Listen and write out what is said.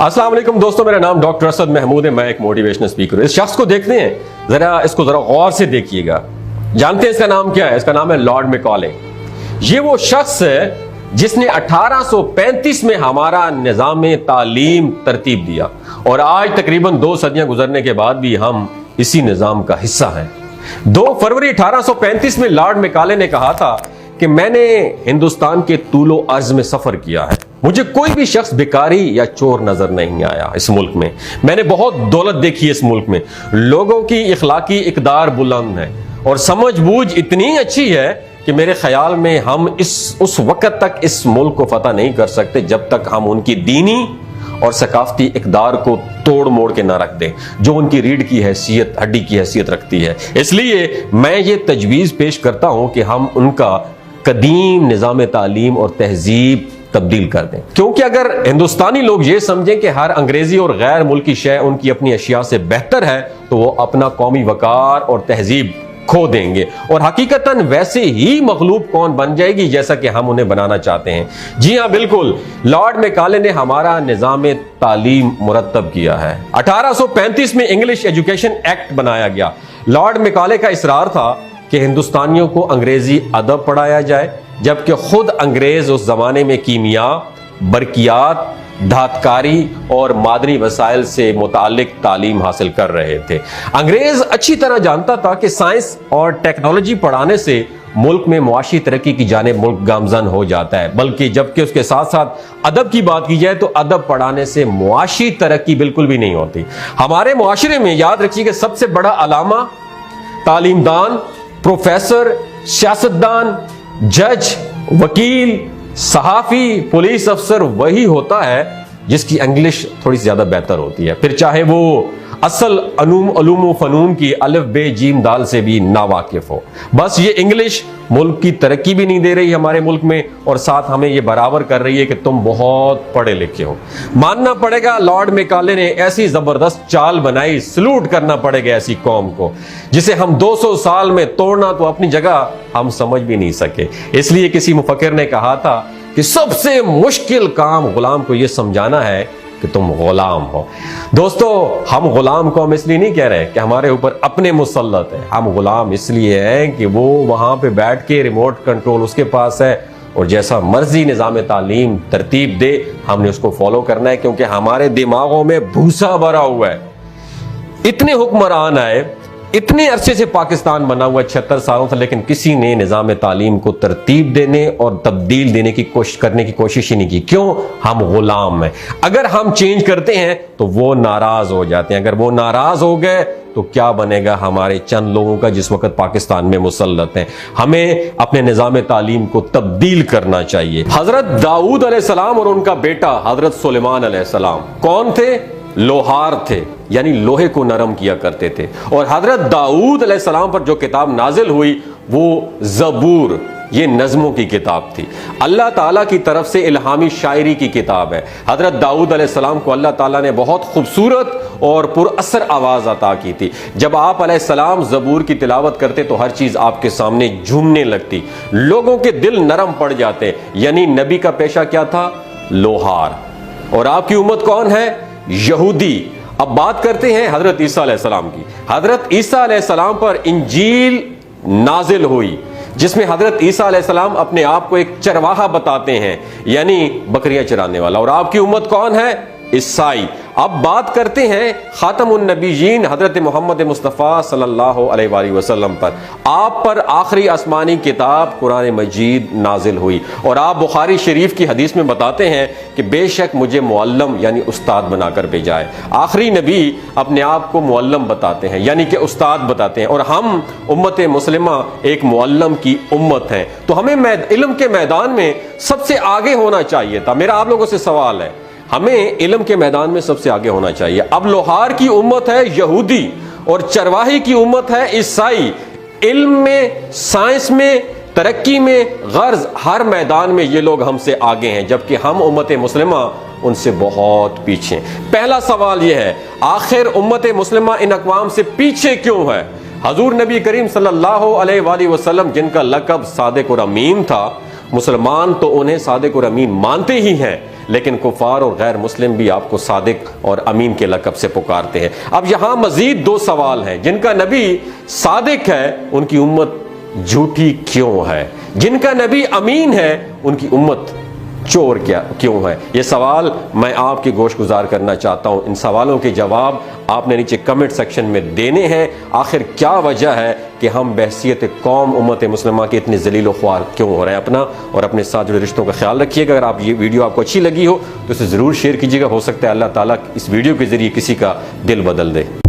अस्सलाम वालेकुम दोस्तों, मेरा नाम डॉक्टर असद महमूद है। मैं एक मोटिवेशनल स्पीकर हूं। इस शख्स को देखते हैं, इसको जरा गौर से देखिएगा। जानते हैं इसका नाम क्या है? इसका नाम है लॉर्ड मैकॉले। ये वो शख्स है जिसने 1835 में हमारा निज़ाम तालीम तरतीब दिया और आज तकरीबन 2 सदियां गुजरने के बाद भी हम इसी निज़ाम का हिस्सा हैं। 2 फरवरी 1835 में लॉर्ड मैकॉले ने कहा था कि मैंने हिंदुस्तान के तूलो अर्ज में सफर किया है, मुझे कोई भी शख्स भिखारी या चोर नजर नहीं आया इस मुल्क में। मैंने बहुत दौलत देखी इस मुल्क में, लोगों की इखलाकी इकदार बुलंद है और समझ बूझ इतनी अच्छी है कि मेरे ख्याल में हम उस वक्त तक इस मुल्क को फतह नहीं कर सकते जब तक हम उनकी दीनी और सकाफती इकदार को तोड़ मोड़ के ना रख दें, जो उनकी रीढ़ की हैसियत, हड्डी की हैसियत रखती है। इसलिए मैं ये तजवीज़ पेश करता हूं कि हम उनका कदीम निज़ाम तालीम और तहजीब तब्दील कर दें, क्योंकि अगर हिंदुस्तानी लोग ये समझें कि हर अंग्रेजी और गैर मुल्की शय उनकी अपनी अशिया से बेहतर है तो वो अपना कौमी वकार और तहजीब खो देंगे और हकीकतन वैसे ही मखलूक कौन बन जाएगी जैसा कि हम उन्हें बनाना चाहते हैं। जी हाँ, बिल्कुल, लॉर्ड मैकॉले ने हमारा निज़ाम तालीम मुरत्तब किया है। 1835 में इंग्लिश एजुकेशन एक्ट बनाया गया। लॉर्ड मैकॉले का इसरार था कि हिंदुस्तानियों को अंग्रेजी अदब पढ़ाया जाए, जबकि खुद अंग्रेज उस जमाने में कीमिया, बरकियात, धातकारी और मादनी वसाइल से मुतालिक तालीम हासिल कर रहे थे। अंग्रेज अच्छी तरह जानता था कि साइंस और टेक्नोलॉजी पढ़ाने से मुल्क में मुआशी तरक्की की जानिब मुल्क गामजन हो जाता है, बल्कि जबकि उसके साथ साथ अदब की बात की जाए तो अदब पढ़ाने से मुआशी तरक्की बिल्कुल भी नहीं होती। हमारे मुआशरे में याद रखिए कि सबसे बड़ा अलामा, तालीमदान, प्रोफेसर, सियासतदान, जज, वकील, सहाफी, पुलिस अफसर वही होता है जिसकी इंग्लिश थोड़ी ज्यादा बेहतर होती है, फिर चाहे वो असल अलूम फनून की अलिफ बे जीम दाल से भी नावाकिफ हो। बस ये इंग्लिश मुल्क की तरक्की भी नहीं दे रही हमारे मुल्क में और साथ हमें ये बराबर कर रही है कि तुम बहुत पढ़े लिखे हो। मानना पड़ेगा लॉर्ड मैकॉले ने ऐसी जबरदस्त चाल बनाई, सलूट करना पड़ेगा ऐसी कौम को जिसे हम 200 साल में तोड़ना तो अपनी जगह हम समझ भी नहीं सके। इसलिए किसी मुफक्किर ने कहा था कि सबसे मुश्किल काम गुलाम को यह समझाना है कि तुम गुलाम हो। दोस्तों, हम गुलाम को हम इसलिए नहीं कह रहे कि हमारे ऊपर अपने मुसल्लत है, हम गुलाम इसलिए हैं कि वो वहां पे बैठ के रिमोट कंट्रोल उसके पास है और जैसा मर्जी निज़ाम तालीम तरतीब दे हमने उसको फॉलो करना है, क्योंकि हमारे दिमागों में भूसा भरा हुआ है। इतने हुक्मरान आए, इतने अरसे से पाकिस्तान बना हुआ 76 सालों से, लेकिन किसी ने निज़ाम तालीम को तरतीब देने और तब्दील देने की कोशिश करने की कोशिश ही नहीं की। क्यों? हम गुलाम हैं। अगर हम चेंज करते हैं तो वो नाराज हो जाते हैं, अगर वो नाराज हो गए तो क्या बनेगा हमारे चंद लोगों का जिस वक्त पाकिस्तान में मुसल्लत हैं। हमें अपने निज़ाम तालीम को तब्दील करना चाहिए। हजरत दाऊद अलैहिस्सलाम और उनका बेटा हजरत सुलेमान अलैहिस्सलाम कौन थे? लोहार थे, यानी लोहे को नरम किया करते थे। और हजरत दाऊद अलैहिस्सलाम पर जो किताब नाजिल हुई वो ज़बूर, ये नज़मों की किताब थी, अल्लाह ताला की तरफ से इल्हामी शायरी की किताब है। हजरत दाऊद अलैहिस्सलाम को अल्लाह ताला ने बहुत खूबसूरत और पुरअसर आवाज़ अता की थी। जब आप अलैहिस्सलाम ज़बूर की तिलावत करते तो हर चीज़ आपके सामने झूमने लगती, लोगों के दिल नरम पड़ जाते। यानी नबी का पेशा क्या था? लोहार। और आपकी उम्मत कौन है? यहूदी। अब बात करते हैं हजरत ईसा अलैहिस्सलाम की। हजरत ईसा अलैहिस्सलाम पर इंजील नाजिल हुई जिसमें हजरत ईसा अलैहिस्सलाम अपने आप को एक चरवाहा बताते हैं, यानी बकरियां चराने वाला। और आपकी उम्मत कौन है? ईसाई। अब बात करते हैं खातमुन नबीयीन हजरत मोहम्मद मुस्तफ़ा सल्लल्लाहु अलैहि वसल्लम पर। आप पर आखिरी आसमानी किताब कुरान मजीद नाजिल हुई और आप बुखारी शरीफ की हदीस में बताते हैं कि बेशक मुझे मुअल्लम यानी उस्ताद बनाकर भेजा है। आखिरी नबी अपने आप को मुअल्लम बताते हैं, यानी कि उस्ताद बताते हैं, और हम उम्मत मुस्लिमा एक मुअल्लम की उम्मत है। तो हमें इल्म के मैदान में सबसे आगे होना चाहिए था। मेरा आप लोगों से सवाल है, हमें इल्म के मैदान में सबसे आगे होना चाहिए। अब लोहार की उम्मत है यहूदी और चरवाही की उम्मत है ईसाई। इल्म में, साइंस में, तरक्की में, गर्ज हर मैदान में ये लोग हमसे आगे हैं, जबकि हम उम्मत मुस्लिमा उनसे बहुत पीछे। पहला सवाल यह है, आखिर उम्मत मुस्लिमा इन अक़वाम से पीछे क्यों है? हजूर नबी करीम सल्लल्लाहु अलैहि वसल्लम जिनका लक़ब सादिक़ और अमीन था, मुसलमान तो उन्हें सादिक़ और अमीन मानते ही हैं, लेकिन कुफार और गैर मुस्लिम भी आपको सादिक और अमीन के लक़ब से पुकारते हैं। अब यहां मजीद दो सवाल हैं। जिनका नबी सादिक है उनकी उम्मत झूठी क्यों है? जिनका नबी अमीन है उनकी उम्मत चोर क्यों है? ये सवाल मैं आपकी गोश गुजार करना चाहता हूं। इन सवालों के जवाब आपने नीचे कमेंट सेक्शन में देने हैं। आखिर क्या वजह है कि हम बहसियत कौम उम्मत मुस्लिमा के इतने जलील व ख्वार क्यों हो रहे हैं? अपना और अपने साथ जुड़े रिश्तों का ख्याल रखिएगा। अगर आप ये वीडियो आपको अच्छी लगी हो तो इसे ज़रूर शेयर कीजिएगा। हो सकता है अल्लाह ताला इस वीडियो के ज़रिए किसी का दिल बदल दे।